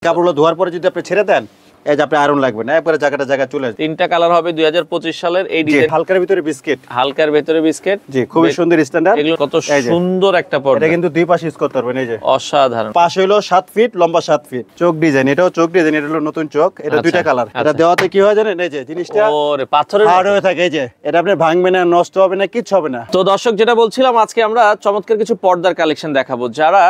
কাপড়গুলো ধোয়ার পরে যদি আপনি ছেড়ে দেন, এই যে আপনি আয়রন লাগবে না, একবারে জায়গা চলে আসবে। তিনটা কালার হবে 2025 সালের এই ডিজাইন। হালকার ভিতরে বিস্কিট, হালকার ভিতরে বিস্কিট। জি, খুবই সুন্দর স্ট্যান্ডার্ড। এগুলো কত সুন্দর একটা পর্দা। এটা কিন্তু দুই পাশে ইউজ করতে পারবেন। এই যে অসাধারণ। পাশ হলো 7 ফিট, লম্বা 7 ফিট। চোখ ডিজাইন, এটাও চোখ ডিজাইন, এটা হলো নতুন চোখ। এটা দুইটা কালার। এটা দেওয়াতে কি হয় জানেন, এই যে জিনিসটা ওরে পাথরের হার্ড হয়ে থাকে। এই যে এটা আপনি ভাঙবে না, নষ্ট হবে না, কিচ্ছু হবে না। তো দর্শক, যেটা বলছিলাম, আজকে আমরা চমৎকার কিছু পর্দার কালেকশন দেখাবো। যারা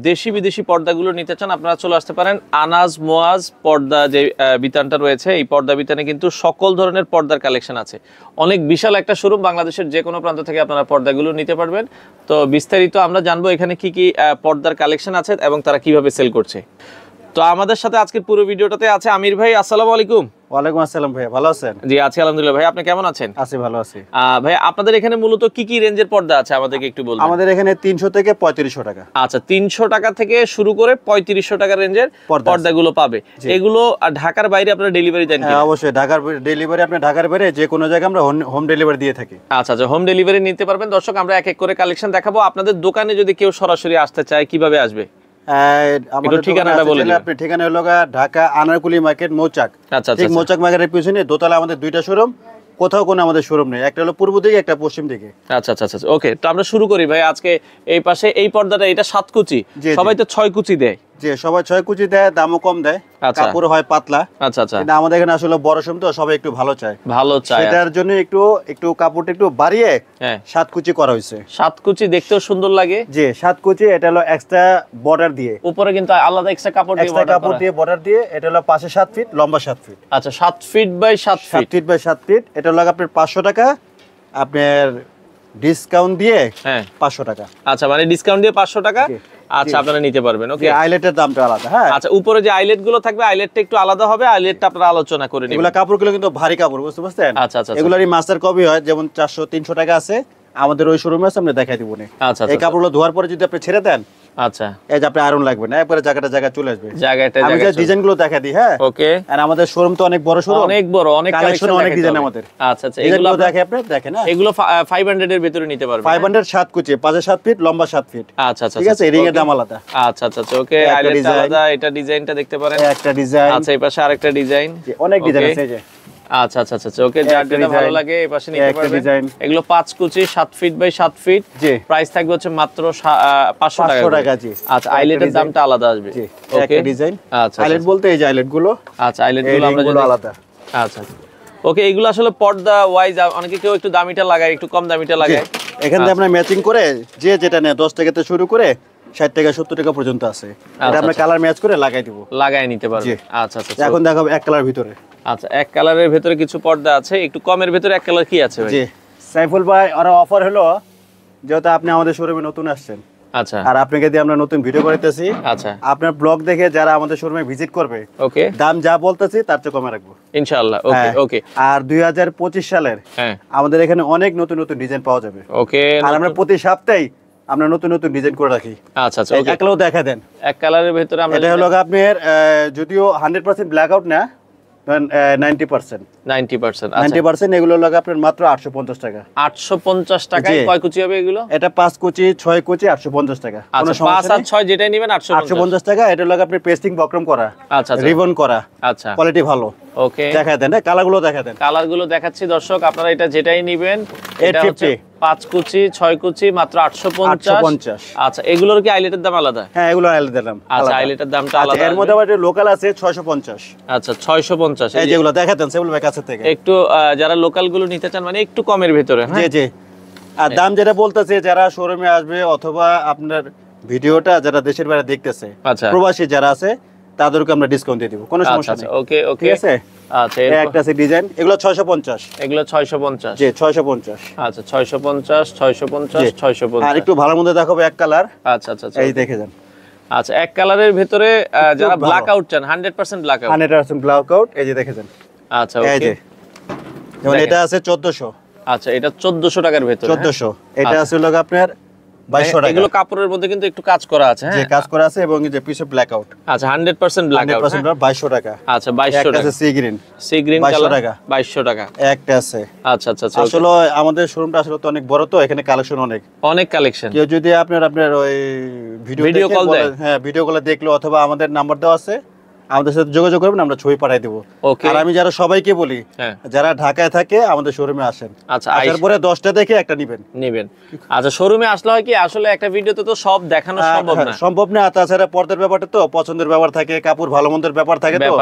দেশি বিদেশি পর্দাগুলো নিতে চান, আপনারা চলে আসতে পারেন আনাজ মোয়াজ পর্দা যে বিতানটা রয়েছে। এই পর্দা বিতানে কিন্তু সকল ধরনের পর্দার কালেকশন আছে। অনেক বিশাল একটা শোরুম, বাংলাদেশের যে কোনো প্রান্ত থেকে আপনারা পর্দাগুলো নিতে পারবেন। তো বিস্তারিত আমরা জানবো এখানে কি কি পর্দার কালেকশন আছে এবং তারা কিভাবে সেল করছে। তো আমাদের সাথে আজকের পুরো ভিডিওটাতে আছে আমির ভাই। আসসালামু আলাইকুম। ওয়ালাইকুম আসসালাম ভাই, ভালো আছেন? জি আছি আলহামদুলিল্লাহ। ভাই আপনি কেমন আছেন? আছি, ভালো আছি। ভাই আপনাদের এখানে মূলত কি কি রেঞ্জের পর্দা আছে আমাদেরকে একটু বলবেন? আমাদের এখানে 300 থেকে 3500 টাকা। আচ্ছা, 300 টাকা থেকে শুরু করে 3500 টাকা রেঞ্জের পর্দাগুলো পাবে। এগুলো ঢাকার বাইরে আপনারা ডেলিভারি দেন? হ্যাঁ অবশ্যই, ঢাকার ডেলিভারি, আপনি ঢাকার বাইরে যে কোনো জায়গায় আমরা হোম ডেলিভারি দিয়ে থাকি। আচ্ছা, হোম ডেলিভারি নিতে পারবেন। দর্শক, আমরা এক এক করে কালেকশন দেখাবো। আপনাদের দোকানে যদি কেউ সরাসরি আসতে চায়, কিভাবে আসবে? আমাদের ঠিকানাটা বলে দিন। আপনি ঠিকানা হলো ঢাকা আনারকুলি মার্কেট, মৌচাক। আচ্ছা, ঠিক মৌচাক মার্কেটের পিছনে দোতলা আমাদের দুইটা শোরুম। কোথাও কোনো আমাদের শোরুম নেই, একটা হলো পূর্ব দিকে, একটা পশ্চিম দিকে। আচ্ছা, ওকে। তো আমরা শুরু করি ভাই। আজকে এই পাশে এই পর্দাটা, এটা 7 কুচি, সবাই তো 6 কুচি দেয়। জি, সবাই 6 কুচি দেয়, দামও কম দেয়, কাপড় হয় পাতলা। আচ্ছা, কিন্তু আমাদের এখানে আসলে বড় শোরুম তো, সবাই একটু ভালো চায়। সেটার জন্য একটু কাপড়টা একটু বাড়িয়ে 7 কুচি করা হয়েছে। 7 কুচি দেখতেও সুন্দর লাগে। জি, 7 কুচি। এটা হলো এক্সট্রা বর্ডার দিয়ে, উপরে কিন্তু আলাদা এক্সট্রা কাপড় দিয়ে বর্ডার দিয়ে। এটা হলো পাশে 7 ফিট, লম্বা 7 ফিট। আচ্ছা, 7 feet by 7 feet. 7 feet by 7 feet. এটা হলো আপনার 500 টাকা, আপনার ডিসকাউন্ট দিয়ে 500 টাকা। আচ্ছা, মানে ডিসকাউন্ট দিয়ে 500 টাকা। আচ্ছা, আপনারা নিতে পারবেন। ওকে, আইলেটের দামটা আলাদা। হ্যাঁ, আচ্ছা, উপরে যে আইলেট গুলো থাকবে, আইলেটটা একটু আলাদা হবে। আইলেটটা আপনারা আলোচনা করে নেবেন। এগুলা কাপড়গুলো কিন্তু ভারী কাপড়, বুঝতে পারছেন? আচ্ছা, এগুলারই মাস্টার কপি হয়, যেমন 400-300 টাকা আছে আমাদের ওই শোরুমে আছে, আমরা দেখাই দিব না। আচ্ছা, এই কাপড়গুলো ধোয়ার পরে যদি আপনি ছেড়ে দেন, আচ্ছা, এই যে আপনি আয়রন লাগবে না, একবারে জায়গা চলে আসবে। আমি যে ডিজাইনগুলো দেখা দিই। হ্যাঁ, ওকে। আর আমাদের শোরুম তো অনেক বড় শোরুম, অনেক বড়, অনেক কালেকশন, অনেক ডিজাইন আমাদের। আচ্ছা, এগুলো দেখে আপনি দেখেন। না, এগুলো 500 এর ভিতরে নিতে পারবেন। 500 7 কুচি, পাশে 7 ফিট, লম্বা 7 ফিট। আচ্ছা, ঠিক আছে, রিং এর দাম আলাদা। আচ্ছা, ওকে। আইলেটটা আলাদা, এটা ডিজাইনটা দেখতে পারেন, একটা ডিজাইন। আচ্ছা, এই পাশে আরেকটা ডিজাইন, অনেক ডিজাইন আছে। এই যে আচ্ছা, ওকে, যার যেটা ভালো লাগে এই পাশে নিতে পারবেন। এগুলো 5 কুচি, 7 ফিট বাই 7 ফিট। প্রাইস থাকবে হচ্ছে মাত্র 500 টাকা। জি, আচ্ছা, আইলেটের দামটা আলাদা আসবে। ওকে, ডিজাইন। আচ্ছা, আইলেট বলতে এই যে আইলেট গুলো। আচ্ছা, আইলেট গুলো আমরা আলাদা। আচ্ছা, ওকে। এগুলো আসলে পর্দা ওয়াইজ অনেকে কেউ একটু দামিটা লাগায়, একটু কম দামিটা লাগায়। এখান থেকে আমরা ম্যাচিং করে যে যেটা নেয় 10 টাকা থেকে শুরু করে 60 টাকা 70 টাকা পর্যন্ত আছে। এটা আমরা কালার ম্যাচ করে লাগাই নিতে পারবেন। আচ্ছা, এখন দেখাবো এক কালার ভিতরে। আচ্ছা, এক কালারের ভিতরে কিছু পর্দা আছে, একটু কমের ভিতরে এক কালার কি আছে ভাই? জি, সাইফুল ভাই, আর অফার হলো যেহেতু আপনি আমাদের শোরুমে নতুন আসছেন। আচ্ছা, আর আপনাকে দিয়ে আমরা নতুন ভিডিও করতেছি। আচ্ছা, আপনার ব্লগ দেখে যারা আমাদের শোরুমে ভিজিট করবে, ওকে, দাম যা বলতেছি তার চেয়ে কমে রাখবো ইনশাআল্লাহ। ওকে। আর 2025 সালের আমাদের এখানে অনেক নতুন ডিজাইন পাওয়া যাবে। ওকে। আর আমরা প্রতি সপ্তাহে আমরা নতুন ডিজাইন করে রাখি। আচ্ছা, এক কালার দেখা দেন। এক কালারের ভিতরে আমরা, এটা হলো আপনার যদিও 100% ব্ল্যাক আউট না, 90% এগুলো লাগে আপনার মাত্র 850 টাকা। 850 টাকায় কয় কুচি হবে এগুলো? এটা 5 কুচি, 6 কুচি, 850 টাকা। আচ্ছা, 5 আর 6 যেটাই নেবেন 850 টাকা। এটা লাগে আপনি পেস্টিং বক্রম করা, আচ্ছা, রিবন করা, আচ্ছা, কোয়ালিটি ভালো। ওকে, দেখা দেন, কালারগুলো দেখা দেন। কালারগুলো দেখাচ্ছি দর্শক, আপনারা এটা যেটাই নেবেন, এটা হচ্ছে 5 কুচি, 6 কুচি, মাত্র 850। আচ্ছা, এগুলোর কি আইলেটের দাম আলাদা? হ্যাঁ, এগুলো আইলেটের দাম। আচ্ছা, আইলেটের দামটা আলাদা। এর মধ্যে আবার লোকাল আছে 650। আচ্ছা, 650। এই যেগুলো দেখাতেন সেগুলো কাছে থেকে একটু যারা লোকাল গুলো নিতে চান, মানে একটু কমের ভিতরে। জি জি। আর দাম যেটা বলতেছে, যারা শোরুমে আসবে অথবা আপনার ভিডিওটা যারা দেশের বাইরে দেখতেছে, আচ্ছা, প্রবাসী যারা আছে, তাদেরকে আমরা ডিসকাউন্ট দিয়ে দিব, কোনো সমস্যা নেই। ওকে, ঠিক আছে। আচ্ছা, একটা আছে ডিজাইন, এগুলো 650। এগুলো 650। জি, 650। আচ্ছা, 650, 650। আর একটু ভালো মধ্যে দেখাবো এক কালার। আচ্ছা, এই দেখে যান। আচ্ছা, এক কালারের ভিতরে যারা ব্ল্যাক আউট চান, 100% ব্ল্যাক আউট, 100% ব্ল্যাক আউট, এই যে দেখে যান। আচ্ছা, ওকে। যেমন এটা আছে 1400। আচ্ছা, এটা 1400 টাকার ভিতরে। 1400। এটা আছে লোক আপনার 2200 টাকা। এগুলো কাপড়ের মধ্যে কিন্তু একটু কাজ করা আছে। হ্যাঁ, যে কাজ করা আছে, এবং এই যে পিছে ব্ল্যাক আউট। আচ্ছা, 100% ব্ল্যাক আউট, 2200 টাকা। আচ্ছা, 2200 টাকা। একটা আছে সি গ্রিন কালার, 2200 টাকা একটা আছে। আচ্ছা, আসলে আমাদের শোরুমটা আসলে তো অনেক বড়, তো এখানে কালেকশন অনেক কালেকশন। কেউ যদি আপনার ওই ভিডিও কল দেয়, হ্যাঁ, ভিডিও কলে দেখলো, অথবা আমাদের নাম্বার দেওয়া আছে, আমাদের সাথে যোগাযোগ করবেন, আমরা ছবি পাঠিয়ে দেবো। আর আমি যারা সবাইকে বলি, যারা ঢাকায় থাকে আমাদের শোরুমে আসেন। আচ্ছা, আসার পরে 10টা দেখে একটা নেবেন। আচ্ছা, শোরুমে আসলে হয় কি, আসলে একটা ভিডিওতে তো সব দেখানো সম্ভব না। তাছাড়া পর্দার ব্যাপারটা তো পছন্দের ব্যাপার থাকে, কাপড় ভালো মন্দের ব্যাপার থাকে, তো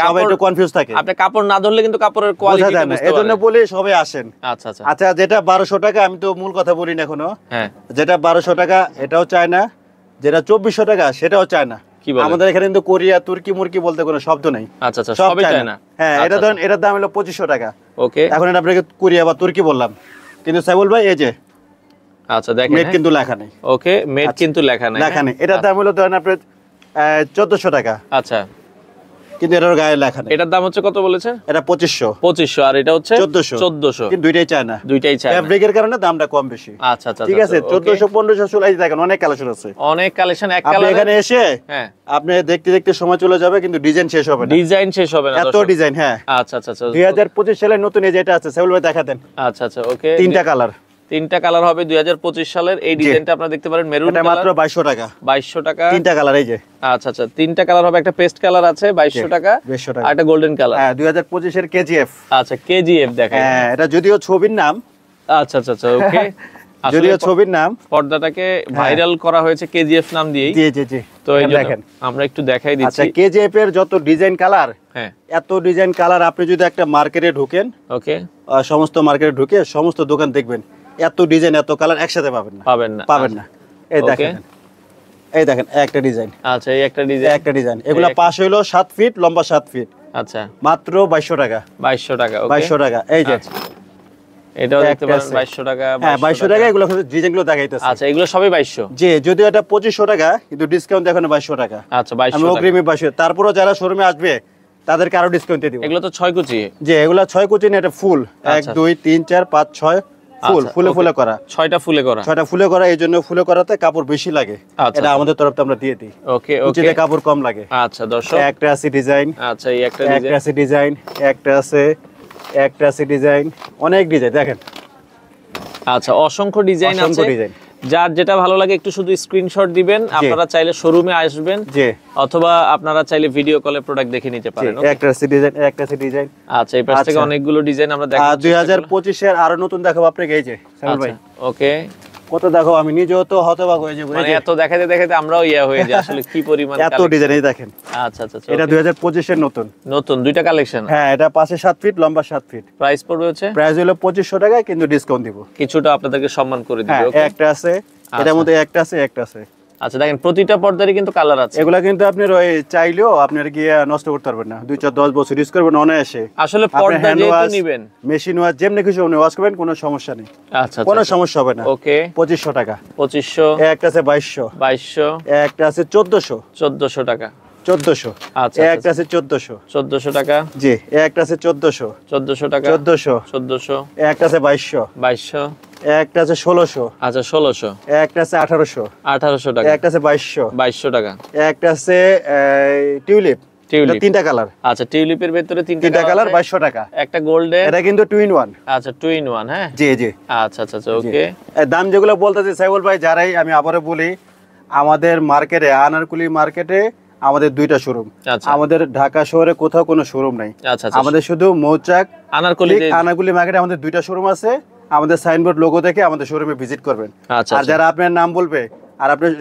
সবাই একটু কনফিউজ থাকে। আপনি কাপড় না ধরলে কিন্তু কাপড়ের কোয়ালিটি বুঝতে পারবেন না, এজন্য বলি সবাই আসেন। আচ্ছা আচ্ছা আচ্ছা, যেটা 1200 টাকা, আমি তো মূল কথা বলি না এখনো। যেটা 1200 টাকা এটাও চায় না, যেটা 2400 টাকা সেটাও চায় না। আমাদের এখানে কিন্তু কোরিয়া, তুর্কি মুরকি বলতে কোনো শব্দ নাই। আচ্ছা আচ্ছা, সবই চায় না। হ্যাঁ, এটা ধরেন এটার দাম হলো 2500 টাকা। ওকে, এখন এটা আপনাকে কোরিয়া বা তুর্কি বললাম, কিন্তু সাইবুল ভাই এই যে আচ্ছা দেখেন মেড কিন্তু লেখা নেই। ওকে, মেড কিন্তু লেখা নেই। এটার দাম হলো ধরেন আপনার 1400 টাকা। আচ্ছা, কিন্তু এটার গায়ে লেখা নেই। এটার দাম হচ্ছে কত বলেছেন? এটা 2500, আর এটা হচ্ছে 1400। কিন্তু দুইটাই চায় না, ফ্যাব্রিকের কারণে দামটা কম বেশি। আচ্ছা আচ্ছা, ঠিক আছে, 1400 1500 এই দেখেন অনেক কালেকশন আছে, অনেক কালেকশন। এক কালার এখানে এসে আপনি দেখতে দেখতে সময় চলে যাবে, কিন্তু ডিজাইন শেষ হবে না, এত ডিজাইন। হ্যাঁ, আচ্ছা আচ্ছা, 2025 সালের নতুন এই যেটা আছে সাইবুল ভাই দেখাতেন। আচ্ছা আচ্ছা, ওকে, তিনটা কালার হবে 2025 সালের। এই ডিজাইনটা আপনারা দেখতে পারেন, মেরুন কালার, মাত্র 2200 টাকা। 2200 টাকা, তিনটা কালার এই যে। আচ্ছা আচ্ছা, তিনটা কালার হবে, একটা পেস্ট কালার আছে 2200 টাকা, আর একটা গোল্ডেন কালার। হ্যাঁ, 2025 এর কেজিএফ। আচ্ছা, কেজিএফ দেখেন। হ্যাঁ, এটা যদিও ছবির নাম। আচ্ছা আচ্ছা আচ্ছা, ওকে, যদিও ছবির নাম, পর্দাটাকে ভাইরাল করা হয়েছে কেজিএফ নাম দিয়েই। জি। তো এই দেখেন আমরা একটু দেখাই দিচ্ছি। আচ্ছা, কেজিএফ এর যত ডিজাইন কালার, এত ডিজাইন কালার, আপনি যদি একটা মার্কেটে ঢোকেন, ওকে, সমস্ত মার্কেটে ঢুকে সমস্ত দোকান দেখবেন, এত ডিজাইন এত কালার একসাথে পাবেন না। এই দেখেন একটা ডিজাইন। আচ্ছা, এই একটা ডিজাইন। এগুলা পাশ হইলো 7 ফিট, লম্বা 7 ফিট। আচ্ছা, মাত্র 2200 টাকা। 2200 টাকা, ওকে, 2200 টাকা। এই যে এটাও দেখতে পারেন 2200 টাকা। হ্যাঁ, 2200 টাকা। এগুলো ডিজাইনগুলো দেখাইতেছে। আচ্ছা, এগুলো সবই 2200। জি, যদিও এটা 2500 টাকা, কিন্তু ডিসকাউন্ট এখন 2200 টাকা। আচ্ছা, 2200 আমি অগ্রিমে 2200। তারপরও যারা শোরুমে আসবে তাদেরকে আরো ডিসকাউন্ট দিয়ে দিব। এগুলো তো 6 কুচি। জি, এগুলো 6 কুচি না, এটা ফুল 1 2 3 4 5 6 ফুলে করা। 6টা ফুলে করা। এই জন্য ফুলে করাতে কাপড় বেশি লাগে। এটা আমাদের তরফ থেকে আমরা দিয়ে দিই। ওকে, কুচিতে কাপড় কম লাগে। আচ্ছা, দর্শক, একটা আছে ডিজাইন। আচ্ছা, এই একটা ডিজাইন, একটা আছে ডিজাইন, অনেক ডিজাইন দেখেন। আচ্ছা, অসংখ্য ডিজাইন আছে। যার যেটা ভালো লাগে একটু শুধু স্ক্রিনশট দিবেন। আপনারা চাইলে শোরুমে আসবেন, অথবা আপনারা চাইলে ভিডিও কলে প্রোডাক্ট দেখে নিতে পারেন। একটা আছে ডিজাইন। আচ্ছা, এই পাশ থেকে অনেকগুলো ডিজাইন আমরা দেখাবো। 2025 এর আরো নতুন দেখাবো আপনাকে। এই যে সাইবুল ভাই, ওকে, কত দেখো, আমি নিজেও তো হতবাক হয়ে যাব। মানে এত দেখাতে আমরাও হয়ে যাই, আসলে কি পরিমাণ এত ডিজাইন। এই দেখেন। আচ্ছা আচ্ছা, এটা 2025 এর নতুন দুইটা কালেকশন। হ্যাঁ, এটা পাশে 7 ফিট, লম্বা 7 ফিট। প্রাইস পড়বে হচ্ছে, প্রাইস হলো 2500 টাকা, কিন্তু ডিসকাউন্ট দিব, কিছুটা আপনাদেরকে সম্মান করে দিব। ওকে, একটা আছে এটার মধ্যে, একটা আছে। আচ্ছা, দেখেন প্রতিটা পর্দারই কিন্তু কালার আছে। এগুলা কিন্তু আপনি চাইলেও আপনার গিয়ে নষ্ট করতে পারবেন না, 2-4-10 বছর ইউজ করবেন অনায়াসে। আসলে পর্দা যেহেতু নেবেন, মেশিন ওয়াশ যেমনি কিছু ওয়াশ করবেন, কোনো সমস্যা নেই। আচ্ছা, কোনো সমস্যা হবে না। ওকে, 2500 টাকা। 2500, একটা আছে 2200, একটা আছে 1400 টাকা। 1400। আচ্ছা, একটা আছে 1400 টাকা। জি, একটা আছে 1400 টাকা। 1400। একটা আছে 2200। একটা আছে 1600। আচ্ছা, 1600। একটা আছে 1800 টাকা। একটা আছে 2200 টাকা। একটা আছে টিউলিপ। তিনটা কালার। আচ্ছা, টিউলিপের ভিতরে তিনটা কালার, 2200 টাকা। একটা গোল্ডেন, এটা কিন্তু 2 in 1। আচ্ছা, 2 in 1। হ্যাঁ, জি। আচ্ছা, ওকে। দাম যেগুলো বলতেছি সাইবুল ভাই, যারাই, আমি আবারও বলি, আমাদের মার্কেটে, আনারকুলি মার্কেটে আমাদের 2টা শোরুম। আমাদের ঢাকা শহরে কোথাও কোনো শোরুম নাই। আমাদের শুধু মৌচাক আনারকুলি মার্কেটে আমাদের 2টা শোরুম আছে। আমাদের সাইনবোর্ড লোগো দেখে আমাদের শোরুমে ভিজিট করবেন। আর যারা আপনার নাম বলবে আর আপনার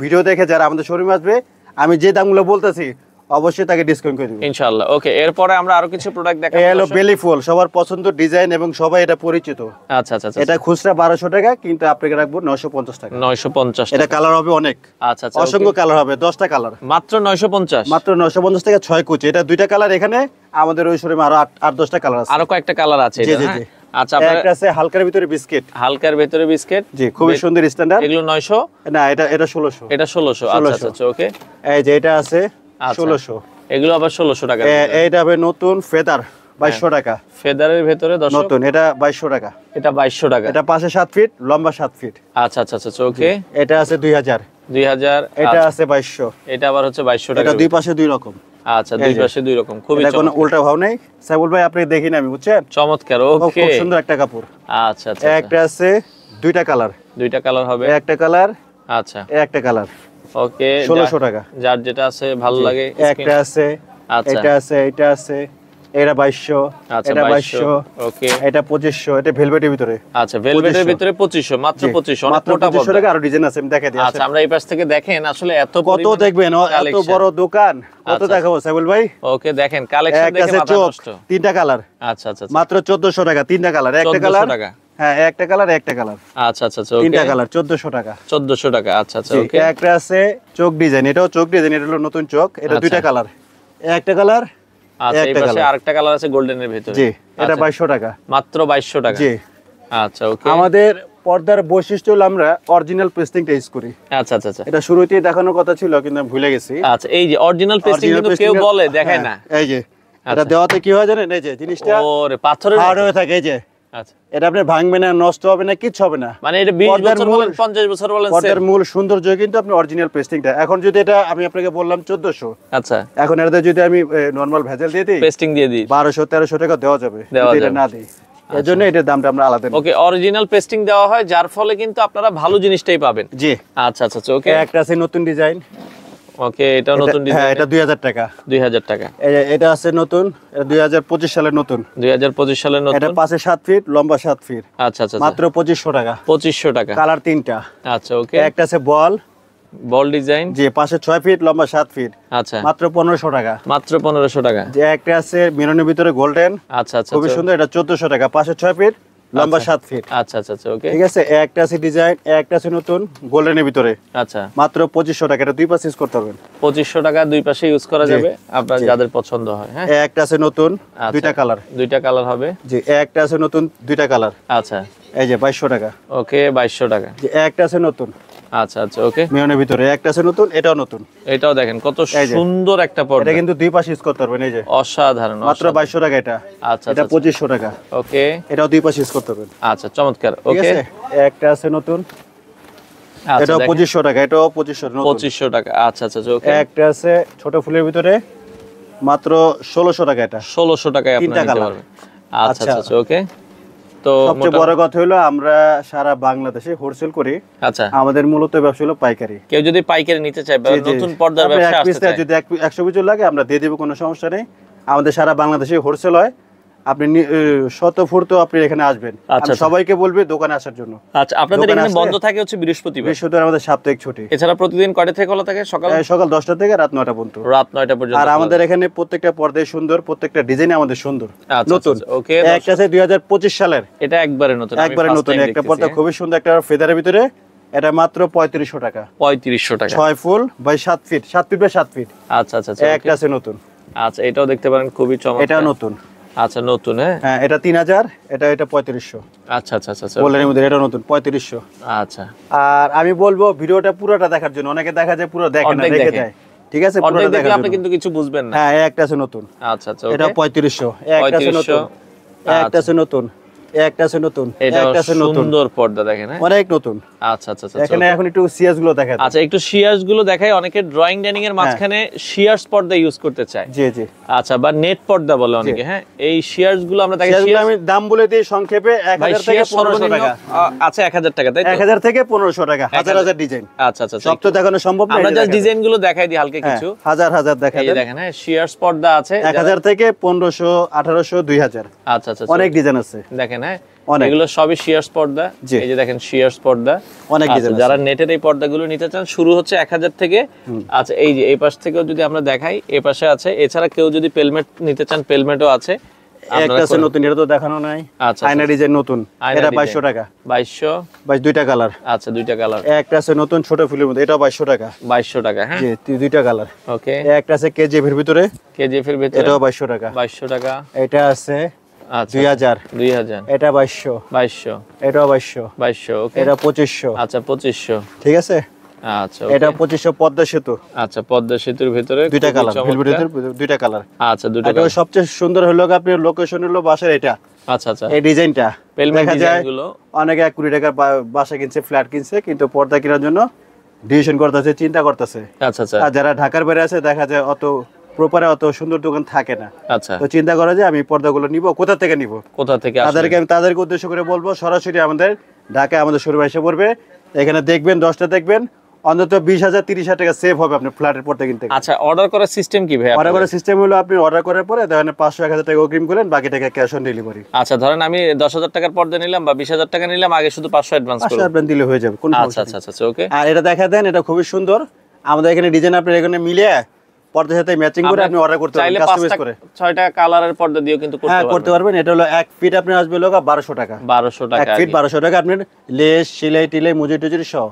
ভিডিও দেখে যারা আমাদের শোরুমে আসবে, আমি যে দামগুলো বলতেছি অবশ্যই তাকে ডিসকাউন্ট করে দেব ইনশাআল্লাহ। ওকে, এরপরে আমরা আরো কিছু প্রোডাক্ট দেখাবো। এই হলো বেলি ফুল, সবার পছন্দ ডিজাইন এবং সবাই এটা পরিচিত। আচ্ছা। এটা খুচরা 1200 টাকা, কিন্তু আপনাকে রাখবো 950 টাকা। 950 টাকা। এটা কালার হবে অনেক। আচ্ছা, অসংখ্য কালার হবে, 10টা কালার। মাত্র 950। মাত্র 950 টাকা, 6 কুচি। এটা 2টা কালার। এখানে আমাদের ওই শোরুমে আরো 8-10টা কালার আছে। আরো কয়েকটা কালার আছে। জি। আচ্ছা, একটা আছে হালকার ভিতরে বিস্কিট। জি, খুবই সুন্দর স্ট্যান্ডার্ড। এগুলো 900 না, এটা 1600। এটা 1600। আচ্ছা, ওকে। এই যে এটা আছে 1600। এগুলো আবার 1600 টাকা। এইটা হবে নতুন ফেদার, 2200 টাকা। ফেদারের ভিতরে নতুন, এটা 2200 টাকা। এটা 2200 টাকা। এটা পাশে 7 ফিট, লম্বা 7 ফিট। আচ্ছা, ওকে। এটা আছে 2000। এটা আছে 2200। এটা আবার হচ্ছে 2200 টাকা। এটা দুই পাশে দুই রকম। আচ্ছা, দুই পাশে দুই রকম। খুবই চমৎকার। কোনো উল্টা ভাব নেই সাইবুল ভাই, আপনি দেখিন, আমি বুঝছেন। চমৎকার। ওকে, খুব সুন্দর একটা কাপড়। আচ্ছা। একটা আছে 2টা কালার। 2টা কালার হবে। একটা কালার। আচ্ছা, একটা কালার। ওকে, 1600 টাকা। যার যেটা আছে ভালো লাগে। একটা আছে এটা আছে, এটা আছে, এটা 2200, এটা 2200, ওকে, এটা 2500, এটা ভেলভেটের ভিতরে। আচ্ছা, ভেলভেটের ভিতরে 2500, মাত্র 2500, অনেক মোটা 2500 টাকা। আরো ডিজাইন আছে, আমি দেখাই দিই। আচ্ছা, আমরা এই পাশ থেকে দেখেন আসলে এত কত দেখবেন, এত বড় দোকান, কত দেখাবো সাইবুল ভাই। ওকে, দেখেন কালেকশন দেখে মাথা নষ্ট। তিনটা কালার। আচ্ছা আচ্ছা, মাত্র 1400 টাকা, তিনটা কালার, একটা কালার, হ্যাঁ একটা কালার, একটা কালার। আচ্ছা আচ্ছা, ওকে, তিনটা কালার 1400 টাকা। 1400 টাকা। আচ্ছা আচ্ছা, ওকে। একটা আছে চোখ ডিজাইন, এটাও চোখ ডিজাইন, এটা হলো নতুন চোখ, এটা দুইটা কালার, একটা কালার, আচ্ছা, এই পাশে আরেকটা কালার আছে গোল্ডেনের ভিতরে। জি, এটা 2200 টাকা, মাত্র 2200 টাকা। জি, আচ্ছা, ওকে। আমাদের পর্দার বৈশিষ্ট্য হলো আমরা অরিজিনাল পেস্টিংটা ইউজ করি। আচ্ছা আচ্ছা আচ্ছা, এটা শুরুতেই দেখানোর কথা ছিল কিন্তু আমি ভুলে গেছি। আচ্ছা, এই যে অরিজিনাল পেস্টিং কিন্তু কেউ বলে দেখায় না। এই যে এটা দেওয়াতে কি হয় জানেন, এই যে জিনিসটা ওরে পাথরের হার্ড হয়ে থাকে, এই যে আচ্ছা, এটা আপনি ভাঙবে না, নষ্ট হবে না, কিছু হবে না। মানে এটা 20 বছর বলেন 50 বছর বলেন, পর্দার মূল সৌন্দর্য কিন্তু আপনি অরিজিনাল পেস্টিংটা। এখন যদি এটা আমি আপনাকে বললাম 1400, আচ্ছা, এখন এটাতে যদি আমি নরমাল ভেজাল দিয়ে দিই, পেস্টিং দিয়ে দিই, 1200-1300 টাকা দেওয়া যাবে, যদি এটা না দিই। এজন্য এটার দামটা আমরা আলাদা নিই। ওকে, অরিজিনাল পেস্টিং দেওয়া হয়, যার ফলে কিন্তু আপনারা ভালো জিনিসটাই পাবেন। জি, আচ্ছা আচ্ছা, ওকে। একটা আছে নতুন ডিজাইন। ওকে, এটা নতুন ডিজাইন, হ্যাঁ, এটা 2000 টাকা। 2000 টাকা। এটা আছে নতুন, এটা 2025 সালের নতুন। 2025 সালের নতুন। এটা পাশে 7 ফিট, লম্বা 7 ফিট। আচ্ছা আচ্ছা, মাত্র 2500 টাকা। 2500 টাকা। কালার তিনটা। আচ্ছা, ওকে। একটা আছে বল ডিজাইন, জি, পাশে 6 ফিট, লম্বা 7 ফিট। আচ্ছা, মাত্র 1500 টাকা। মাত্র 1500 টাকা। যে একটা আছে মেরুনের ভিতরে গোল্ডেন, আচ্ছা আচ্ছা, খুবই সুন্দর, এটা 1400 টাকা, পাশে 6 ফিট, লম্বা 7 ফিট। আচ্ছা আচ্ছা, ওকে, ঠিক আছে। একটা আছে ডিজাইন, একটা আছে নতুন গোল্ডেনের ভিতরে। আচ্ছা, মাত্র 2500 টাকা। এটা দুই পাশে ইউজ করতে পারবেন। 2500 টাকা, দুই পাশে ইউজ করা যাবে, আপনার যাদের পছন্দ হয়। হ্যাঁ, একটা আছে নতুন, দুইটা কালার। দুইটা কালার হবে। জি, একটা আছে নতুন, দুইটা কালার। আচ্ছা, এই যে 2200 টাকা। ওকে, 2200 টাকা। যে একটা আছে নতুন, আচ্ছা আচ্ছা, ওকে, মেরুনের ভিতরে। একটা আছে নতুন, এটাও নতুন। এটাও দেখেন কত সুন্দর একটা পর্দা। এটা কিন্তু দুই পাশে ইউজ করতে পারবেন। এই যে অসাধারণ, মাত্র 2200 টাকা এটা। আচ্ছা, এটা 2500 টাকা। ওকে, এটাও দুই পাশে ইউজ করতে পারবেন। আচ্ছা, চমৎকার। ঠিক ওকে, আছে। একটা আছে নতুন, আচ্ছা, এটাও 2500 টাকা, এটাও 2500 নতুন। 2500 টাকা। আচ্ছা আচ্ছা, ওকে। একটা আছে ছোট ফুলের ভিতরে, মাত্র 1600 টাকা। এটা 1600 টাকায় আপনি নিতে পারবেন। আচ্ছা আচ্ছা, ওকে। তো সবচেয়ে বড় কথা হলো আমরা সারা বাংলাদেশে হোলসেল করি। আচ্ছা, আমাদের মূলত ব্যবসা হলো পাইকারি। কেউ যদি পাইকারি নিতে চায় বা নতুন পর্দার ব্যবসা আসতে চায়, যদি 100 পিস লাগে আমরা দিয়ে দেব, কোনো সমস্যা নেই। আমাদের সারা বাংলাদেশে হোলসেল হয়। আপনি শতফুট তো আপনি এখানে আসবেন। আমি সবাইকে বলবো দোকানে আসার জন্য। আচ্ছা, আপনাদের এখানে বন্ধ থাকে হচ্ছে বৃহস্পতিবার। বৃহস্পতিবার আমাদের সাপ্তাহিক ছুটি। এছাড়া প্রতিদিন কয়টা থেকে খোলা থাকে? সকাল 10টা থেকে রাত 9টা পর্যন্ত। রাত 9টা পর্যন্ত। আর আমাদের এখানে প্রত্যেকটা পর্দায় সুন্দর, প্রত্যেকটা ডিজাইন আমাদের সুন্দর, নতুন। ওকে, একটা আছে 2025 সালের, এটা একবারে নতুন, একবারে নতুন একটা পর্দা, খুবই সুন্দর একটা ফেদারের ভিতরে। এটা মাত্র 3500 টাকা। 3500 টাকা। 6 full by 7 feet, 7 feet by 7 feet. আচ্ছা আচ্ছা, একটা আছে নতুন। আচ্ছা, এটাও দেখতে পারেন, খুবই চমৎকার। এটাও নতুন। আচ্ছা, নতুন। হ্যাঁ, এটা 3000, এটা 3500। আচ্ছা আচ্ছা আচ্ছা, বলের মধ্যে এটা নতুন 3500। আচ্ছা, আর আমি বলবো ভিডিওটা পুরোটা দেখার জন্য। অনেকে দেখা যায় পুরো দেখে না, রেখে দেয়। ঠিক আছে, পুরোটা দেখার জন্য আপনি কিন্তু কিছু বুঝবেন না। হ্যাঁ, একটা আছে নতুন। আচ্ছা আচ্ছা, এটা 3500। একটা আছে নতুন, একটা আছে নতুন, একটা আছে নতুন, একটা আছে নতুন। সুন্দর পর্দা দেখেন, অনেক নতুন। আচ্ছা আচ্ছা, এখানে এখন একটু সিয়াস গুলো দেখায়। আচ্ছা, একটু শিয়ার্স গুলো দেখাই। অনেকে ড্রয়িং ডাইনিং এর মাঝখানে শিয়ার্স পর্দা ইউজ করতে চায়। জি জি। আচ্ছা, বা নেট পর্দা বলে অনেকে। হ্যাঁ, এই শিয়ার্স গুলো আমরা দেখাই। আমি দাম বলে দিই সংক্ষেপে, 1000 থেকে 1500 টাকা। আচ্ছা, 1000 টাকা, তাই তো? 1000 থেকে 1500 টাকা, হাজার হাজার ডিজাইন। আচ্ছা আচ্ছা, সব তো দেখানো সম্ভব না। আমরা জাস্ট ডিজাইন গুলো দেখাই দিই হালকা কিছু। হাজার হাজার দেখাই। এই দেখেন, হ্যাঁ, শিয়ার্স পর্দা আছে 1000 থেকে 1500, 1800, 2000। আচ্ছা আচ্ছা, অনেক ডিজাইন আছে দেখেন। হ্যাঁ, এগুলো সবই শিয়ার্স পর্দা। এই যে দেখেন, শিয়ার্স পর্দা অনেক ডিজাইন। যারা নেটের এই পর্দাগুলো নিতে চান, শুরু হচ্ছে 1000 থেকে। আচ্ছা, এই যে এই পাশ থেকেও যদি আমরা দেখাই, এই পাশে আছে। এছাড়া কেউ যদি পেলমেট নিতে চান, পেলমেটও আছে। একটা আছে নতুন, এটা তো দেখানো নাই। আচ্ছা, আয়না ডিজাইন নতুন, এটা 2200 টাকা। 2200, 22 দুইটা কালার। আচ্ছা, দুইটা কালার। একটা আছে নতুন ছোট ফুলের মধ্যে, এটা 2200 টাকা। 2200 টাকা। হ্যাঁ, জি, দুইটা কালার। ওকে। একটা আছে কেজিএফ এর ভিতরে, কেজিএফ এর ভিতরে, এটাও 2200 টাকা। 2200 টাকা। এটা আছে আচ্ছা, 2000, 2000, এটা 2200, 2200, এটাও 2200, 2200, ওকে। এটা 2500। আচ্ছা, 2500, ঠিক আছে। আচ্ছা, এটা 2500 পদ্মা সেতু। আচ্ছা, পদ্মা সেতুর ভিতরে দুইটা কালার, ভেলভেটের দুইটা কালার। আচ্ছা, দুইটা এটা কালার। সবচেয়ে সুন্দর হলো আপনার লোকেশন হলো বাসার এটা। আচ্ছা আচ্ছা, এই ডিজাইনটা দেখা যায় গুলো অনেকে 1 কোটি টাকার বাসা কিনছে, ফ্ল্যাট কিনছে, কিন্তু পর্দা কেনার জন্য ডিসিশন করতেছে, চিন্তা করতেছে। আচ্ছা আচ্ছা, আর যারা ঢাকার বাইরে আছে দেখা যায় অত প্রপারে অত সুন্দর দোকান থাকে না। আচ্ছা, তো চিন্তা করা যায় আমি পর্দাগুলো নিব, কোথা থেকে নিব, কোথা থেকে তাদেরকে উদ্দেশ্য করে বলবো সরাসরি আমাদের ঢাকায় আমাদের শোরুমে এসে পড়বে। এখানে দেখবেন, 10টা দেখবেন, অন্তত 20,000 30,000 টাকা সেভ হবে আপনার ফ্ল্যাটের পর্দা কিনতে। আচ্ছা, অর্ডার করার সিস্টেম কি ভাই? অর্ডার করার সিস্টেম হলো আপনি অর্ডার করার পরে ধরেন 500-1000 টাকা অগ্রিম করেন, বাকি টাকা ক্যাশ অন ডেলিভারি। আচ্ছা, ধরেন আমি 10,000 টাকার পর্দা নিলাম বা 20,000 টাকা নিলাম, আগে শুধু 500 অ্যাডভান্স করব। 500 অ্যাডভান্স দিলে হয়ে যাবে, কোনো সমস্যা আচ্ছা আচ্ছা ওকে। আর এটা দেখা দেন, এটা খুবই সুন্দর। আমাদের এখানে ডিজাইন আপনার এখানে মিলিয়ে পর্দার সাথে ম্যাচিং করে আপনি অর্ডার করতে পারবেন, কাস্টমাইজ করে। 6টা কালারের পর্দা দিয়েও কিন্তু করতে পারবেন। এটা হলো 1 ফিট আপনার আসবে লোক 1200 টাকা। 1200 টাকা 1 ফিট 1200 টাকা আপনার লেস সেলাই টিলাই মজুরি টুজুরি সহ।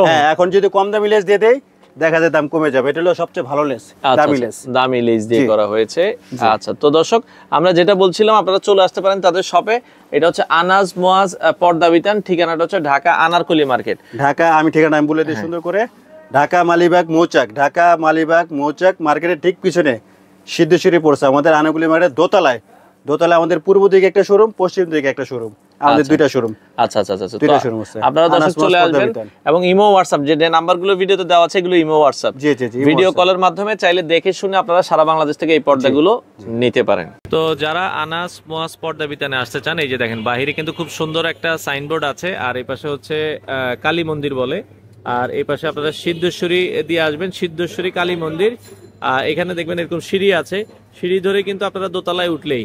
হ্যাঁ, এখন যদি কম দামি লেস দিয়ে দেই দেখা যায় দাম কমে যাবে। এটা হলো সবচেয়ে ভালো লেস, দামি লেস দিয়ে করা হয়েছে। আচ্ছা, তো দর্শক আমরা যেটা বলছিলাম, আপনারা চলে আসতে পারেন তাদের শপে। এটা হচ্ছে আনাজ মোয়াজ পর্দা বিতান, ঠিকানাটা হচ্ছে ঢাকা আনারকলি মার্কেট। ঢাকা, আমি ঠিকানা আমি বলে দিই সুন্দর করে, ঢাকা মালিবাগ মৌচাক, ঢাকা মালিবাগ মৌচাক মার্কেটের ঠিক পিছনে সিদ্ধেশ্বরী পড়ছে আমাদের আনারকলি মার্কেটের দোতলায়। আমাদের পূর্ব দিকে একটা শোরুম, পশ্চিম দিকে একটা শোরুম, আমাদের দুইটা শোরুম। আচ্ছা আচ্ছা আচ্ছা, দুইটা শোরুম আছে। আপনারা দর্শক চলে আসবেন এবং ইমো হোয়াটসঅ্যাপ যে নাম্বারগুলো ভিডিওতে দেওয়া আছে এগুলো ইমো হোয়াটসঅ্যাপ, জি জি জি, ভিডিও কলের মাধ্যমে চাইলে দেখে শুনে আপনারা সারা বাংলাদেশ থেকে এই পর্দাগুলো নিতে পারেন। তো যারা আনাস মোয়াজ পর্দা বিতানে আসতে চান, এই যে দেখেন বাহিরে কিন্তু খুব সুন্দর একটা সাইনবোর্ড আছে, আর এই পাশে হচ্ছে কালী মন্দির বলে, আর এই পাশে আপনারা সিদ্ধেশ্বরী দিয়ে আসবেন, সিদ্ধেশ্বরী কালী মন্দির। এখানে দেখবেন এরকম সিঁড়ি আছে, সিঁড়ি ধরে কিন্তু আপনারা দোতলায় উঠলেই,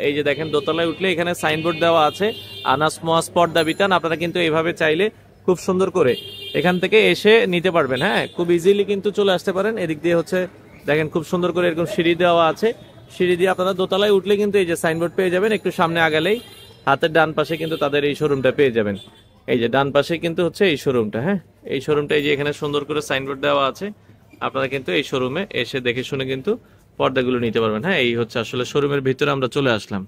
এই যে দেখেন দোতলায় উঠলে এখানে সাইনবোর্ড দেওয়া আছে আনাস মোয়াজ পর্দা বিতান। আপনারা কিন্তু এইভাবে চাইলে খুব সুন্দর করে এখান থেকে এসে নিতে পারবেন। হ্যাঁ, খুব ইজিলি কিন্তু চলে আসতে পারেন। এদিক দিয়ে হচ্ছে দেখেন খুব সুন্দর করে এরকম সিঁড়ি দেওয়া আছে, সিঁড়ি দিয়ে আপনারা দোতলায় উঠলে কিন্তু এই যে সাইনবোর্ড পেয়ে যাবেন। একটু সামনে আগালেই হাতের ডান পাশে কিন্তু তাদের এই শোরুমটা পেয়ে যাবেন। এই যে ডান পাশে কিন্তু হচ্ছে এই শোরুমটা। হ্যাঁ, এই শোরুমটা এই যে এখানে সুন্দর করে সাইনবোর্ড দেওয়া আছে, আপনারা কিন্তু এই শোরুমে এসে দেখে শুনে কিন্তু পর্দাগুলো নিতে পারবেন। হ্যাঁ, এই হচ্ছে আসলে শোরুমের ভিতরে আমরা চলে আসলাম।